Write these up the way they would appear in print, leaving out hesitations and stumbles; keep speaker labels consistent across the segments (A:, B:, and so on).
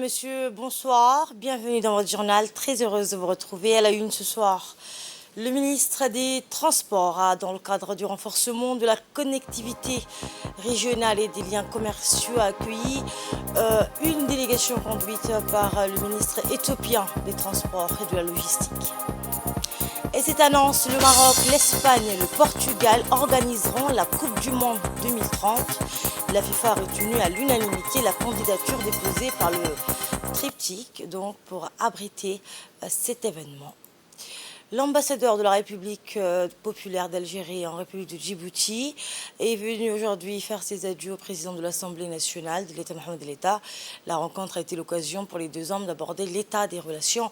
A: messieurs, bonsoir. Bienvenue dans votre journal. Très heureuse de vous retrouver à la une ce soir. Le ministre des Transports a, dans le cadre du renforcement de la connectivité régionale et des liens commerciaux, accueilli une délégation conduite par le ministre éthiopien des Transports et de la Logistique. Et cette annonce, le Maroc, l'Espagne et le Portugal organiseront la Coupe du Monde 2030. La FIFA a retenu à l'unanimité la candidature déposée par le triptyque donc, pour abriter cet événement. L'ambassadeur de la République populaire d'Algérie en République de Djibouti est venu aujourd'hui faire ses adieux au président de l'Assemblée nationale de l'État Mohamed El État. La rencontre a été l'occasion pour les deux hommes d'aborder l'état des relations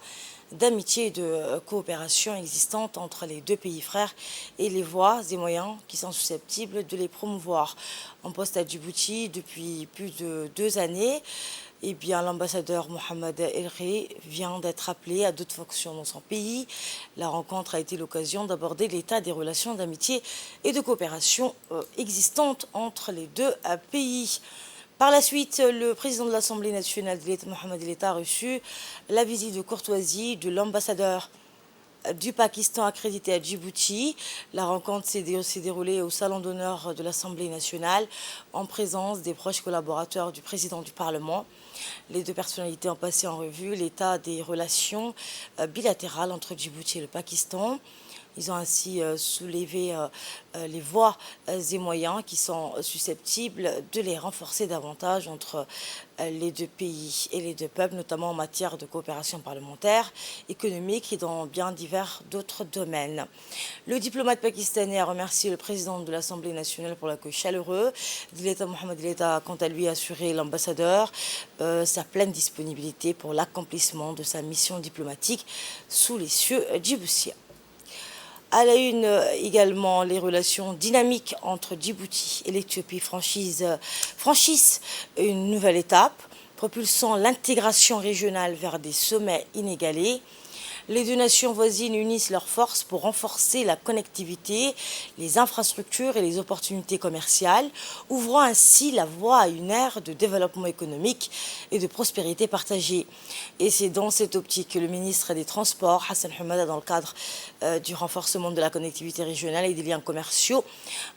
A: d'amitié et de coopération existantes entre les deux pays frères et les voies et moyens qui sont susceptibles de les promouvoir. En poste à Djibouti depuis plus de 2 années, l'ambassadeur Mohamed El-Rey vient d'être appelé à d'autres fonctions dans son pays. La rencontre a été l'occasion d'aborder l'état des relations d'amitié et de coopération existantes entre les deux pays. Par la suite, le président de l'Assemblée nationale de l'État, Mohamed El État, a reçu la visite de courtoisie de l'ambassadeur du Pakistan accrédité à Djibouti. La rencontre s'est déroulée au salon d'honneur de l'Assemblée nationale en présence des proches collaborateurs du président du Parlement. Les deux personnalités ont passé en revue l'état des relations bilatérales entre Djibouti et le Pakistan. Ils ont ainsi soulevé les voies et moyens qui sont susceptibles de les renforcer davantage entre les deux pays et les deux peuples, notamment en matière de coopération parlementaire, économique et dans bien divers d'autres domaines. Le diplomate pakistanais a remercié le président de l'Assemblée nationale pour l'accueil chaleureux de l'État. Mohamed El État a quant à lui assuré l'ambassadeur sa pleine disponibilité pour l'accomplissement de sa mission diplomatique sous les cieux djiboutiens. À la une également, les relations dynamiques entre Djibouti et l'Éthiopie franchissent une nouvelle étape, propulsant l'intégration régionale vers des sommets inégalés. Les deux nations voisines unissent leurs forces pour renforcer la connectivité, les infrastructures et les opportunités commerciales, ouvrant ainsi la voie à une ère de développement économique et de prospérité partagée. Et c'est dans cette optique que le ministre des Transports, Hassan Houmada, dans le cadre du renforcement de la connectivité régionale et des liens commerciaux,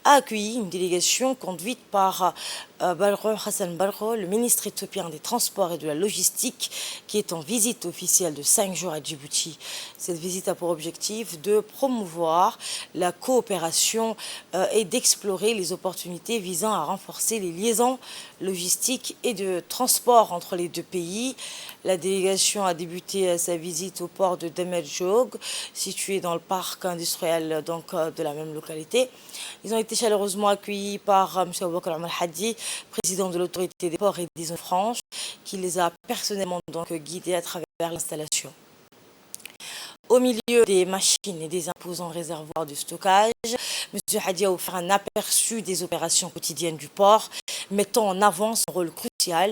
A: a accueilli une délégation conduite par Balro Hassan Balro, le ministre éthiopien des Transports et de la Logistique, qui est en visite officielle de 5 jours à Djibouti. Cette visite a pour objectif de promouvoir la coopération et d'explorer les opportunités visant à renforcer les liaisons logistiques et de transport entre les deux pays. La délégation a débuté sa visite au port de Demed Jog, situé dans le parc industriel de la même localité. Ils ont été chaleureusement accueillis par M. Aboubakar Omar Hadi, président de l'autorité des ports et des zones franches, qui les a personnellement guidés à travers l'installation. Au milieu des machines et des imposants réservoirs de stockage, M. Hadi a offert un aperçu des opérations quotidiennes du port, mettant en avant son rôle crucial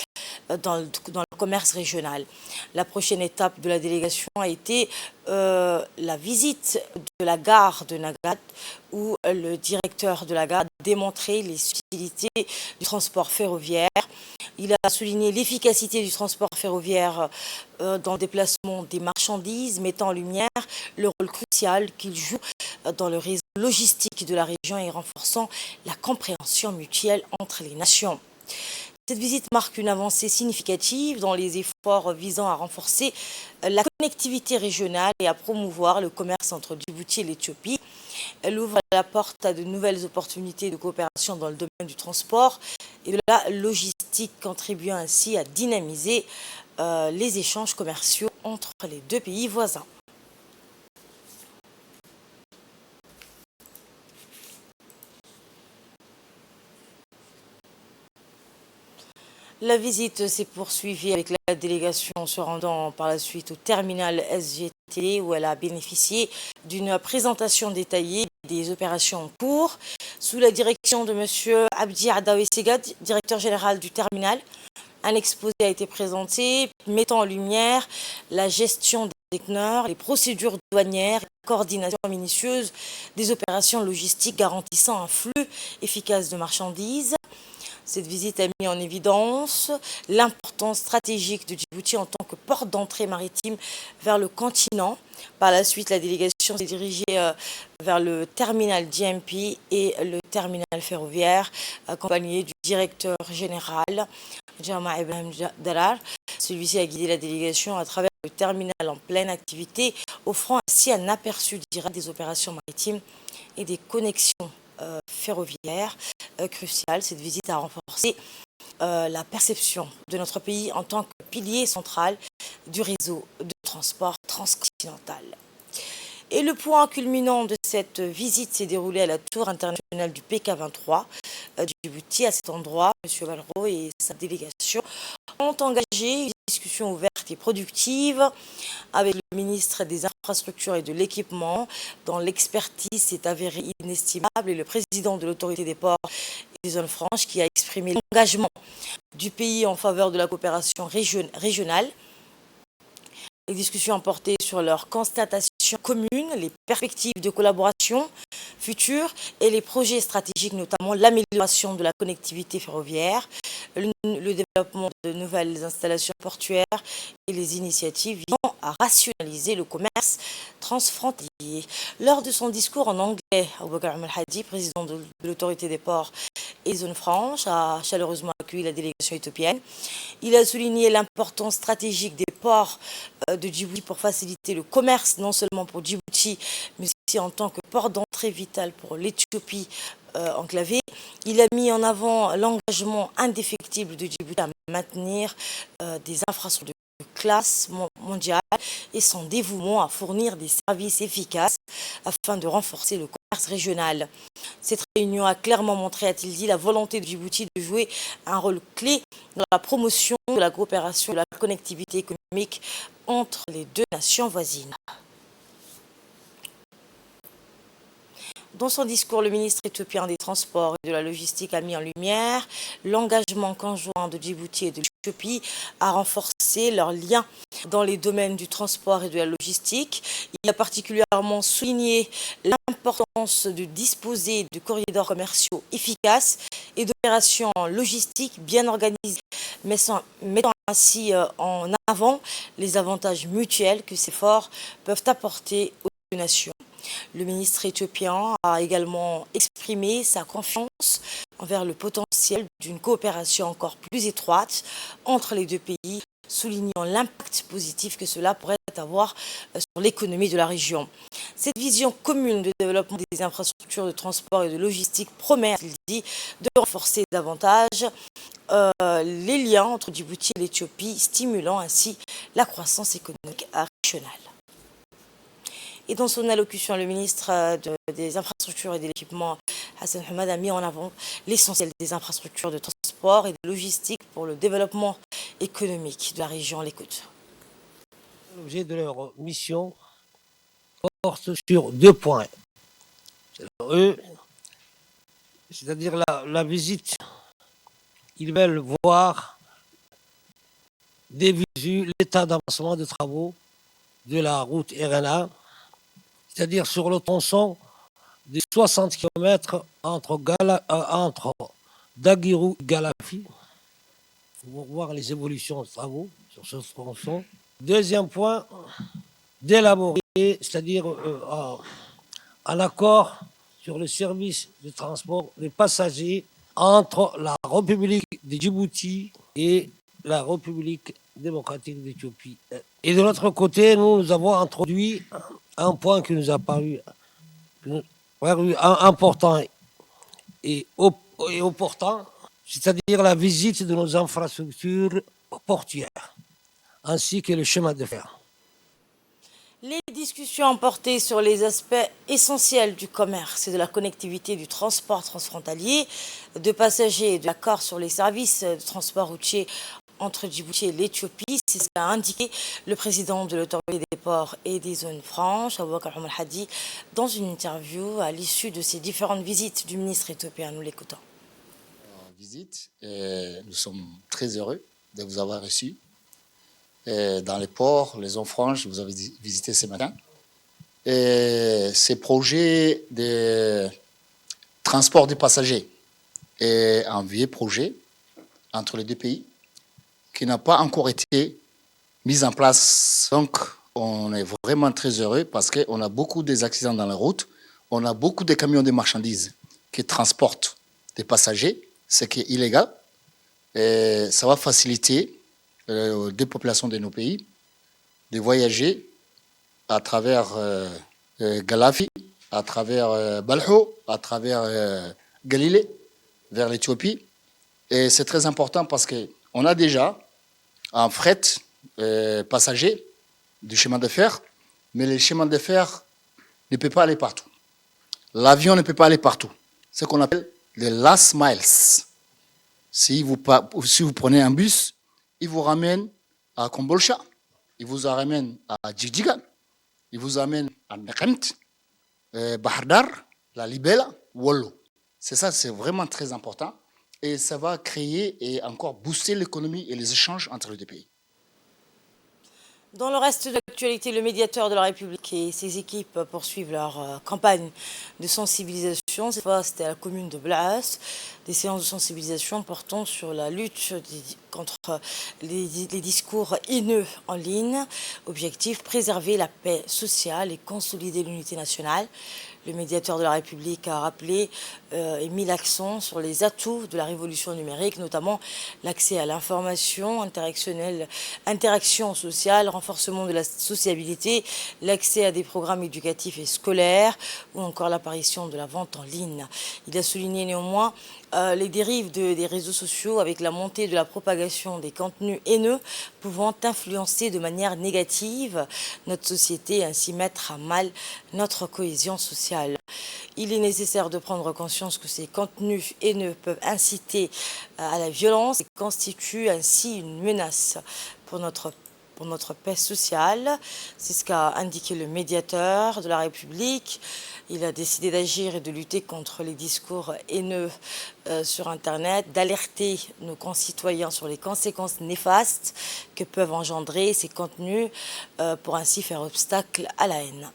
A: dans le commerce régional. La prochaine étape de la délégation a été la visite de la gare de Nagat, où le directeur de la gare a démontré les utilités du transport ferroviaire. Il a souligné l'efficacité du transport ferroviaire dans le déplacement des marchandises, mettant en lumière le rôle crucial qu'il joue dans le réseau logistique de la région et renforçant la compréhension mutuelle entre les nations. Cette visite marque une avancée significative dans les efforts visant à renforcer la connectivité régionale et à promouvoir le commerce entre Djibouti et l'Éthiopie. Elle ouvre la porte à de nouvelles opportunités de coopération dans le domaine du transport et de la logistique, contribuant ainsi à dynamiser les échanges commerciaux entre les deux pays voisins. La visite s'est poursuivie avec la délégation se rendant par la suite au terminal SGT, où elle a bénéficié d'une présentation détaillée des opérations en cours sous la direction de M. Abdi Adawi Segad, directeur général du terminal. Un exposé a été présenté mettant en lumière la gestion des conteneurs, les procédures douanières, la coordination minutieuse des opérations logistiques garantissant un flux efficace de marchandises. Cette visite a mis en évidence l'importance stratégique de Djibouti en tant que porte d'entrée maritime vers le continent. Par la suite, la délégation s'est dirigée vers le terminal DMP et le terminal ferroviaire, accompagné du directeur général, Jama Ibrahim Darar. Celui-ci a guidé la délégation à travers le terminal en pleine activité, offrant ainsi un aperçu direct des opérations maritimes et des connexions ferroviaires cruciales. Cette visite a renforcé la perception de notre pays en tant que pilier central du réseau de transport transcontinental. Et le point culminant de cette visite s'est déroulé à la tour internationale du PK23 du Djibouti. À cet endroit, M. Malraux et sa délégation ont engagé une discussion ouverte et productive avec le ministre des Infrastructures et de l'Équipement, dont l'expertise s'est avérée inestimable, et le président de l'autorité des ports et des zones franches, qui a exprimé l'engagement du pays en faveur de la coopération régionale. Les discussions ont porté sur leurs constatations communes, les perspectives de collaboration futures et les projets stratégiques, notamment l'amélioration de la connectivité ferroviaire, le développement de nouvelles installations portuaires et les initiatives visant à rationaliser le commerce transfrontalier. Lors de son discours en anglais, Aboubakar Al-Hadi, président de l'autorité des ports et zones franches, a chaleureusement accueilli la délégation éthiopienne. Il a souligné l'importance stratégique des ports de Djibouti pour faciliter le commerce, non seulement pour Djibouti, mais aussi en tant que port d'entrée vital pour l'Éthiopie enclavée. Il a mis en avant l'engagement indéfectible de Djibouti à maintenir des infrastructures de classe mondiale et son dévouement à fournir des services efficaces afin de renforcer le commerce régional. Cette réunion a clairement montré, a-t-il dit, la volonté de Djibouti de jouer un rôle clé dans la promotion de la coopération et de la connectivité économique entre les deux nations voisines. Dans son discours, le ministre éthiopien des Transports et de la Logistique a mis en lumière l'engagement conjoint de Djibouti et de l'Éthiopie à renforcer leurs liens dans les domaines du transport et de la logistique. Il a particulièrement souligné l'importance de disposer de corridors commerciaux efficaces et d'opérations logistiques bien organisées, mettant ainsi en avant les avantages mutuels que ces efforts peuvent apporter aux deux nations. Le ministre éthiopien a également exprimé sa confiance envers le potentiel d'une coopération encore plus étroite entre les deux pays, soulignant l'impact positif que cela pourrait avoir sur l'économie de la région. Cette vision commune de développement des infrastructures de transport et de logistique promet, il dit, de renforcer davantage les liens entre Djibouti et l'Éthiopie, stimulant ainsi la croissance économique régionale. Et dans son allocution, le ministre des Infrastructures et de l'Équipement, Hassan Hamad, a mis en avant l'essentiel des infrastructures de transport et de logistique pour le développement économique de la région. L'écoute.
B: L'objet de leur mission porte sur deux points. C'est-à-dire la visite, ils veulent voir des visus l'état d'avancement des travaux de la route RNA, c'est-à-dire sur le tronçon des 60 km entre Daguirou et Galafi, pour voir les évolutions de travaux sur ce tronçon. Deuxième point, d'élaborer, c'est-à-dire un accord sur le service de transport des passagers entre la République de Djibouti et la République démocratique d'Éthiopie. Et de l'autre côté, nous avons introduit un point qui nous a paru important et opportun, c'est-à-dire la visite de nos infrastructures portuaires, ainsi que le chemin de fer.
A: Les discussions ont porté sur les aspects essentiels du commerce et de la connectivité du transport transfrontalier de passagers et de l'accord sur les services de transport routier entre Djibouti et l'Éthiopie. C'est ce qu'a indiqué le président de l'autorité des ports et des zones franches, Aboubakar Al-Hadi, dans une interview à l'issue de ces différentes visites du ministre éthiopien. Nous l'écoutons.
C: En visite, nous sommes très heureux de vous avoir reçus. Dans les ports, les zones franches, vous avez visité ce matin. Et ces projets de transport des passagers est un vieux projet entre les deux pays qui n'a pas encore été mis en place. Donc, on est vraiment très heureux parce qu'on a beaucoup d'accidents dans la route. On a beaucoup de camions de marchandises qui transportent des passagers, ce qui est illégal. Et ça va faciliter la dépopulation de nos pays de voyager à travers Galafi, à travers Balho, à travers Galilée, vers l'Éthiopie. Et c'est très important parce qu'on a déjà un fret passager du chemin de fer, mais le chemin de fer ne peut pas aller partout. L'avion ne peut pas aller partout. C'est ce qu'on appelle les last miles. Si vous prenez un bus, il vous ramène à Kombolcha, il vous ramène à Djigdjigan, il vous amène à Mekhemt, Bahardar, la Libella, Wollo. C'est ça, c'est vraiment très important. Et ça va créer et encore booster l'économie et les échanges entre les deux pays.
A: Dans le reste de l'actualité, le médiateur de la République et ses équipes poursuivent leur campagne de sensibilisation. Cette fois, c'était à la commune de Blaas. Des séances de sensibilisation portant sur la lutte contre les discours haineux en ligne. Objectif, préserver la paix sociale et consolider l'unité nationale. Le médiateur de la République a rappelé et mis l'accent sur les atouts de la révolution numérique, notamment l'accès à l'information interaction sociale, renforcement de la sociabilité, l'accès à des programmes éducatifs et scolaires ou encore l'apparition de la vente en ligne. Il a souligné néanmoins les dérives des réseaux sociaux avec la montée de la propagation des contenus haineux pouvant influencer de manière négative notre société et ainsi mettre à mal notre cohésion sociale. Il est nécessaire de prendre conscience que ces contenus haineux peuvent inciter à la violence et constituent ainsi une menace pour notre paix sociale. C'est ce qu'a indiqué le médiateur de la République. Il a décidé d'agir et de lutter contre les discours haineux sur Internet, d'alerter nos concitoyens sur les conséquences néfastes que peuvent engendrer ces contenus pour ainsi faire obstacle à la haine.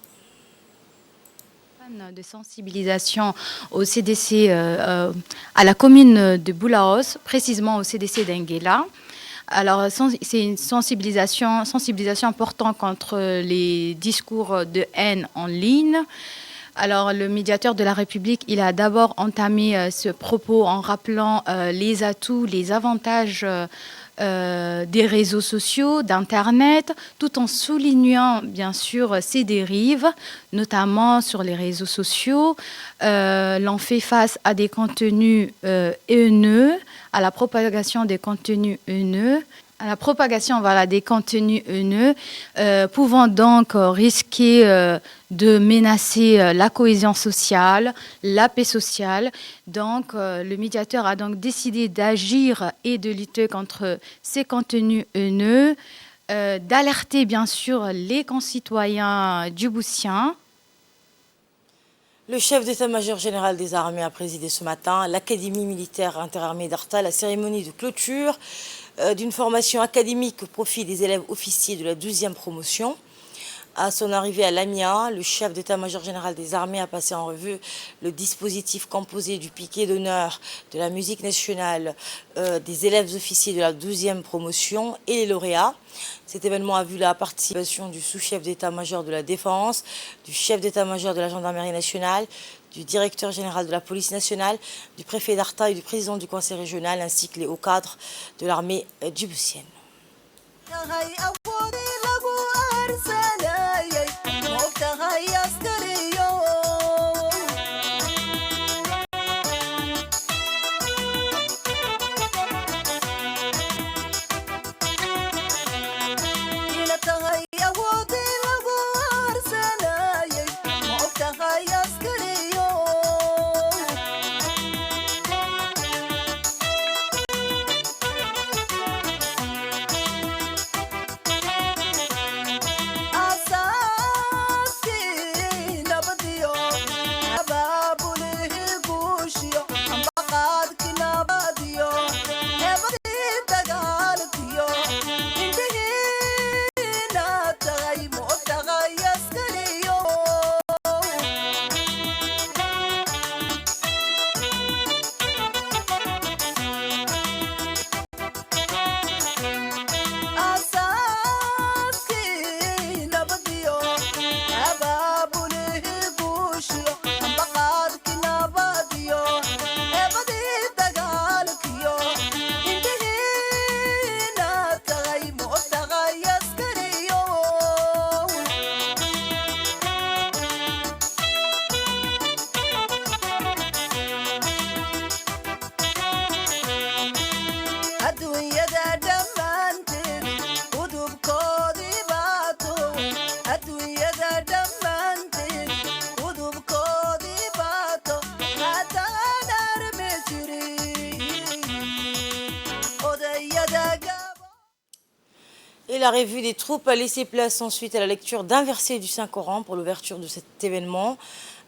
D: De sensibilisation au CDC à la commune de Boulaos, précisément au CDC d'Enguela. Alors, c'est une sensibilisation portant contre les discours de haine en ligne. Alors, le médiateur de la République, il a d'abord entamé ce propos en rappelant les atouts, les avantages des réseaux sociaux, d'Internet, tout en soulignant bien sûr ses dérives, notamment sur les réseaux sociaux. L'on fait face à des contenus haineux, à la propagation des contenus haineux, pouvant donc risquer de menacer la cohésion sociale, la paix sociale. Donc, le médiateur a donc décidé d'agir et de lutter contre ces contenus haineux, d'alerter bien sûr les concitoyens djiboutiens.
A: Le chef d'état-major général des armées a présidé ce matin l'Académie militaire interarmée d'Arta, la cérémonie de clôture d'une formation académique au profit des élèves officiers de la 12e promotion. À son arrivée à Lamia, le chef d'état-major général des armées a passé en revue le dispositif composé du piquet d'honneur de la musique nationale des élèves officiers de la 12e promotion et les lauréats. Cet événement a vu la participation du sous-chef d'état-major de la Défense, du chef d'état-major de la Gendarmerie nationale, du directeur général de la police nationale, du préfet d'Arta et du président du conseil régional, ainsi que les hauts cadres de l'armée djiboutienne. la revue des troupes a laissé place ensuite à la lecture d'un verset du Saint-Coran pour l'ouverture de cet événement,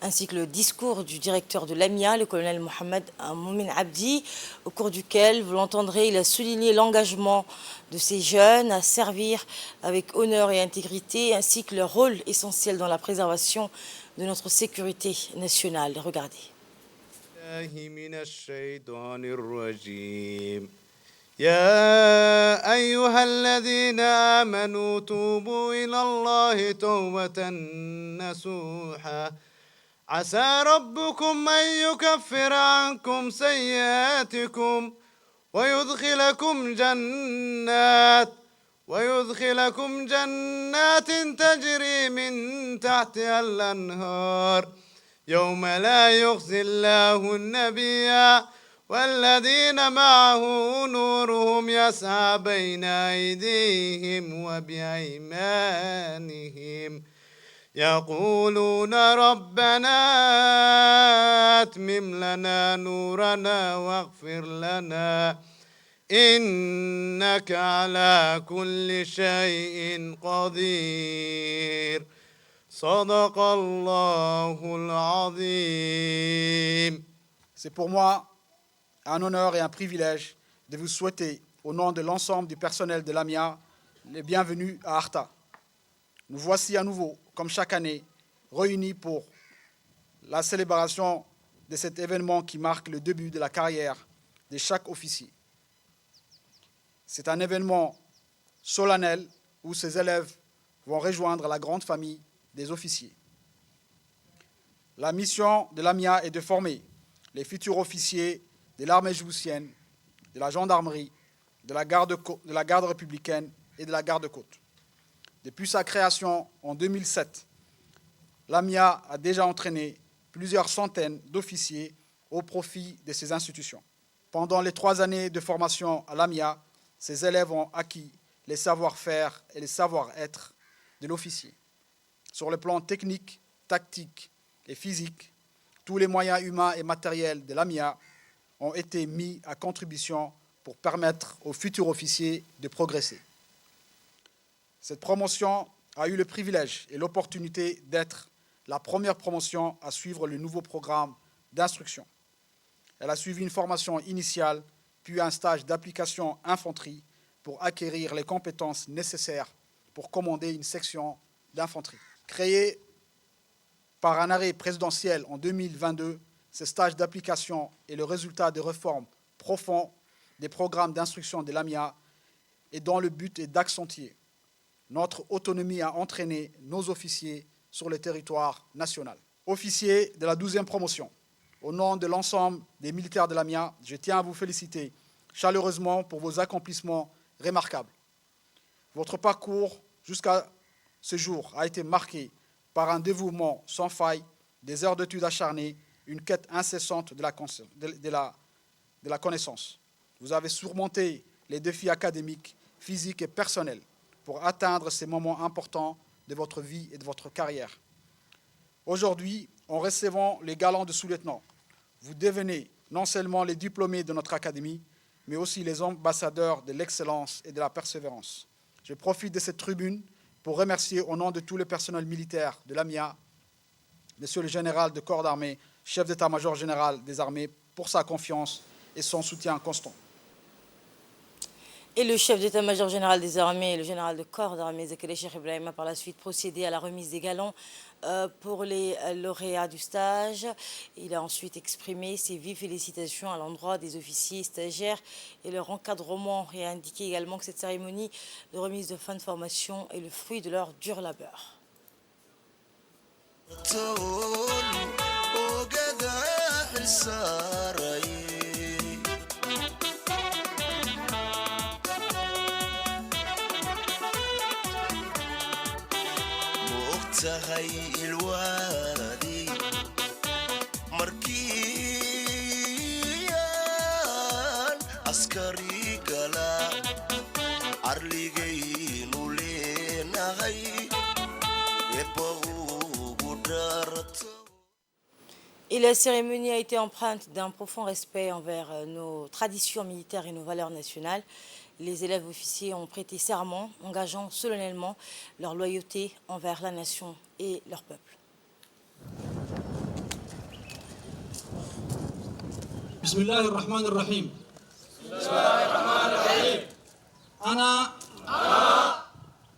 A: ainsi que le discours du directeur de l'AMIA, le colonel Mohamed Moumin Abdi, au cours duquel, vous l'entendrez, il a souligné l'engagement de ces jeunes à servir avec honneur et intégrité, ainsi que leur rôle essentiel dans la préservation de notre sécurité nationale. Regardez.
E: يا أيها الذين آمنوا توبوا إلى الله توبة نصوحا عسى ربكم أن يكفر عنكم سيئاتكم ويدخلكم جنات تجري من تحتها الأنهار يوم لا يخزي الله النبي والذين معه نورهم يسعى بين أيديهم وبأيمانهم يقولون ربنا أتمم لنا نورنا واغفر لنا إنك على كل شيء قدير صدق الله العظيم.
F: C'est pour moi un honneur et un privilège de vous souhaiter, au nom de l'ensemble du personnel de l'AMIA, les bienvenus à Arta. Nous voici à nouveau, comme chaque année, réunis pour la célébration de cet événement qui marque le début de la carrière de chaque officier. C'est un événement solennel où ces élèves vont rejoindre la grande famille des officiers. La mission de l'AMIA est de former les futurs officiers de l'armée djiboutienne, de la gendarmerie, de la garde républicaine et de la garde-côte. Depuis sa création en 2007, l'AMIA a déjà entraîné plusieurs centaines d'officiers au profit de ces institutions. Pendant les 3 années de formation à l'AMIA, ces élèves ont acquis les savoir-faire et les savoir-être de l'officier. Sur le plan technique, tactique et physique, tous les moyens humains et matériels de l'AMIA ont été mis à contribution pour permettre aux futurs officiers de progresser. Cette promotion a eu le privilège et l'opportunité d'être la première promotion à suivre le nouveau programme d'instruction. Elle a suivi une formation initiale, puis un stage d'application infanterie pour acquérir les compétences nécessaires pour commander une section d'infanterie. Créé par un arrêt présidentiel en 2022, ce stage d'application est le résultat de réformes profondes des programmes d'instruction de l'AMIA et dont le but est d'accentuer notre autonomie à entraîner nos officiers sur le territoire national. Officiers de la 12e promotion, au nom de l'ensemble des militaires de l'AMIA, je tiens à vous féliciter chaleureusement pour vos accomplissements remarquables. Votre parcours jusqu'à ce jour a été marqué par un dévouement sans faille, des heures d'études acharnées, une quête incessante de la connaissance. Vous avez surmonté les défis académiques, physiques et personnels pour atteindre ces moments importants de votre vie et de votre carrière. Aujourd'hui, en recevant les galons de sous-lieutenant, vous devenez non seulement les diplômés de notre académie, mais aussi les ambassadeurs de l'excellence et de la persévérance. Je profite de cette tribune pour remercier au nom de tous les personnels militaires de l'AMIA, Monsieur le général de corps d'armée, chef d'état-major général des armées, pour sa confiance et son soutien constant.
A: Et le chef d'état-major général des armées, le général de corps d'armée, Zakaria Cheikh Ibrahim, a par la suite procédé à la remise des galons pour les lauréats du stage. Il a ensuite exprimé ses vives félicitations à l'endroit des officiers stagiaires et leur encadrement et a indiqué également que cette cérémonie de remise de fin de formation est le fruit de leur dur labeur. Et la cérémonie a été empreinte d'un profond respect envers nos traditions militaires et nos valeurs nationales. Les élèves officiers ont prêté serment, engageant solennellement leur loyauté envers la nation et leur peuple.
G: بسم الله الرحمن الرحيم. بسم الله الرحمن الرحيم. أنا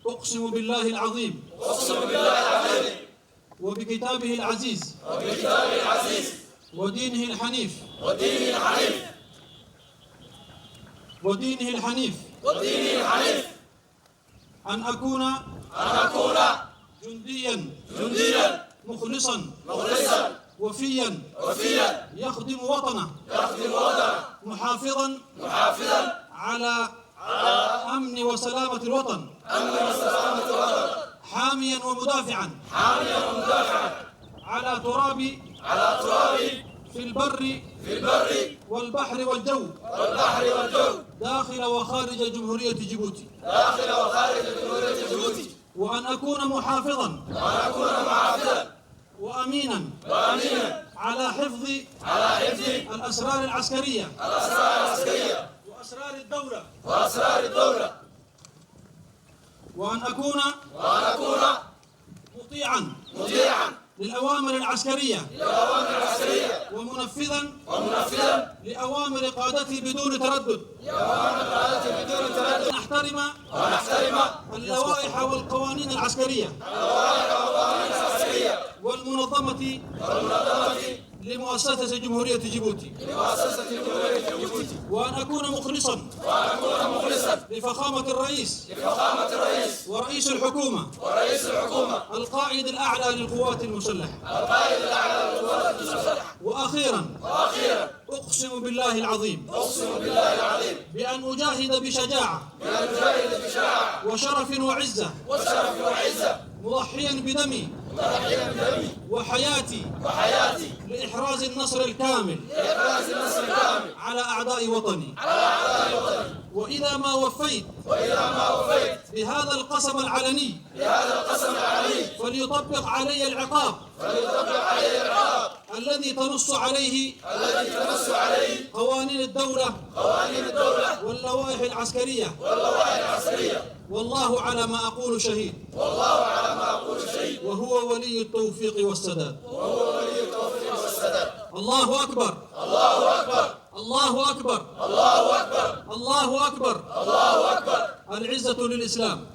G: أقسم بالله العظيم. أقسم بالله العظيم. وبكتابه العزيز. وبكتابه العزيز. ودينه الحنيف. ودينه الحنيف. ودينه الحنيف. ودينه الحنيف. أن أكون جنديا مخلصا وفيا يخدم وطنه محافظا على أمن وسلامة الوطن حاميا ومدافعا على تراب في البر والبحر والجو داخل وخارج جمهورية جيبوتي وأن أكون محافظا وأمينا على حفظ الأسرار العسكرية وأسرار الدولة وأن أكون مطيعا للأوامر العسكرية ومنفذا لأوامر قادتي بدون تردد نحترم اللوائح والقوانين العسكرية والمنظمة لمؤسسة جمهورية جيبوتي وأن أكون مخلصا لفخامة الرئيس ورئيس الحكومة القائد الأعلى للقوات المسلحة وأخيرا أقسم بالله العظيم بأن أجاهد بشجاعة وشرف وعزة مضحيا بدمي وحياتي لإحراز النصر الكامل على أعداء وطني وإذا ما وفيت بهذا القسم العلني فليطبق علي العقاب الذي تنص عليه قوانين الدولة واللوائح العسكرية والله على ما أقول شهيد وهو ولي التوفيق والسداد الله أكبر الله أكبر الله أكبر العزة للإسلام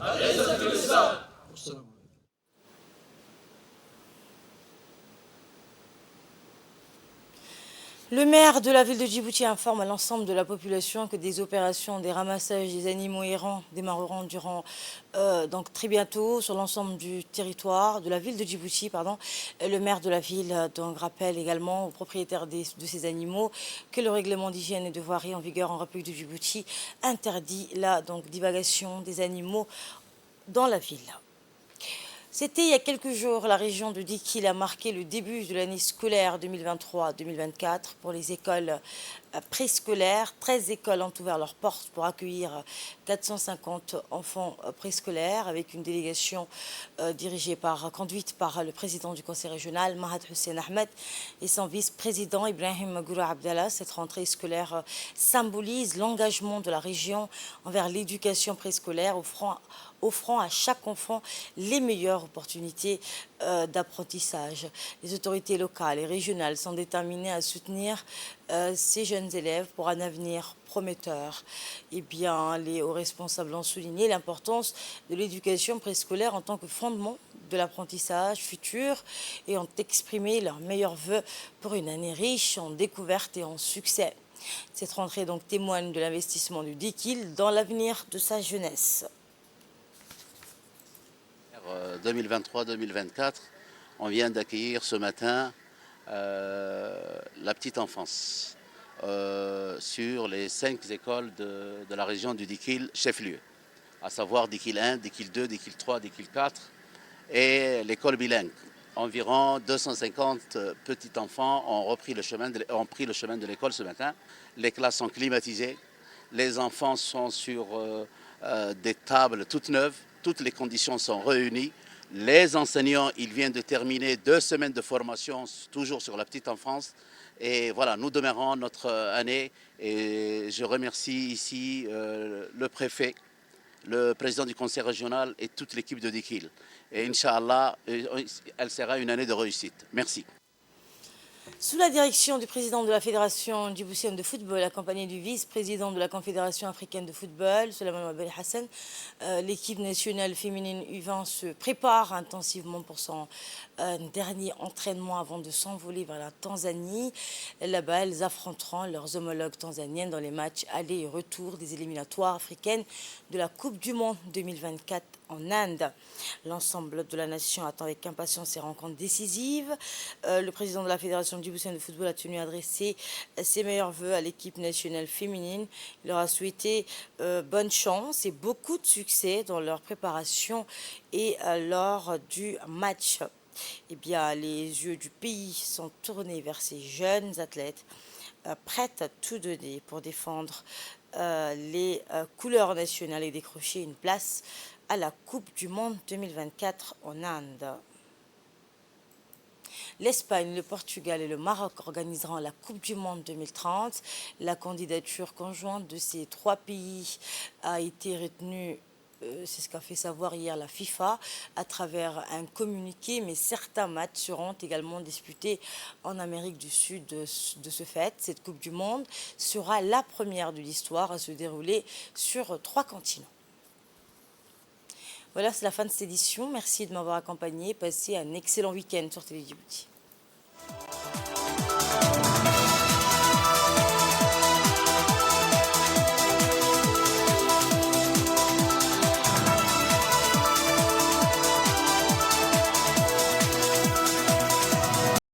G: والسلام.
A: Le maire de la ville de Djibouti informe à l'ensemble de la population que des opérations des ramassages des animaux errants démarreront donc très bientôt sur l'ensemble du territoire de la ville de Djibouti. Le maire de la ville donc rappelle également aux propriétaires de ces animaux que le règlement d'hygiène et de voirie en vigueur en République de Djibouti interdit la divagation des animaux dans la ville. C'était il y a quelques jours, la région de Dikil a marqué le début de l'année scolaire 2023-2024 pour les écoles préscolaires. 13 écoles ont ouvert leurs portes pour accueillir 450 enfants préscolaires avec une délégation conduite par le président du conseil régional, Mahad Hussein Ahmed, et son vice-président Ibrahim Goura Abdallah. Cette rentrée scolaire symbolise l'engagement de la région envers l'éducation préscolaire, offrant à chaque enfant les meilleures opportunités d'apprentissage. Les autorités locales et régionales sont déterminées à soutenir ces jeunes élèves pour un avenir prometteur. Les hauts responsables ont souligné l'importance de l'éducation préscolaire en tant que fondement de l'apprentissage futur et ont exprimé leurs meilleurs vœux pour une année riche en découvertes et en succès. Cette rentrée donc témoigne de l'investissement du Dikil dans l'avenir de sa jeunesse.
H: 2023-2024, on vient d'accueillir ce matin la petite enfance sur les 5 écoles de la région du Dikil chef-lieu, à savoir Dikil 1, Dikil 2, Dikil 3, Dikil 4 et l'école bilingue. Environ 250 petits enfants ont pris le chemin de l'école ce matin. Les classes sont climatisées, les enfants sont sur des tables toutes neuves. Toutes les conditions sont réunies. Les enseignants, ils viennent de terminer 2 semaines de formation, toujours sur la petite enfance. Et voilà, nous démarrons notre année et je remercie ici le préfet, le président du conseil régional et toute l'équipe de Dikil. Et Inch'Allah, elle sera une année de réussite. Merci.
A: Sous la direction du président de la Fédération djiboutienne de football, accompagné du vice-président de la Confédération africaine de football, Souleymane Abel Hassan, l'équipe nationale féminine U20 se prépare intensivement pour son dernier entraînement avant de s'envoler vers la Tanzanie. Là-bas, elles affronteront leurs homologues tanzaniennes dans les matchs aller et retour des éliminatoires africaines de la Coupe du Monde 2024 en Inde. L'ensemble de la nation attend avec impatience ces rencontres décisives. Le président de la Fédération djiboutienne de football a tenu à adresser ses meilleurs voeux à l'équipe nationale féminine. Il leur a souhaité bonne chance et beaucoup de succès dans leur préparation et lors du match. Eh bien, les yeux du pays sont tournés vers ces jeunes athlètes prêtes à tout donner pour défendre les couleurs nationales et décrocher une place à la Coupe du Monde 2024 en Inde. L'Espagne, le Portugal et le Maroc organiseront la Coupe du Monde 2030. La candidature conjointe de ces trois pays a été retenue, c'est ce qu'a fait savoir hier la FIFA à travers un communiqué, mais certains matchs seront également disputés en Amérique du Sud de ce fait. Cette Coupe du Monde sera la première de l'histoire à se dérouler sur 3 continents. Voilà, c'est la fin de cette édition. Merci de m'avoir accompagné. Passez un excellent week-end sur Télé Djibouti.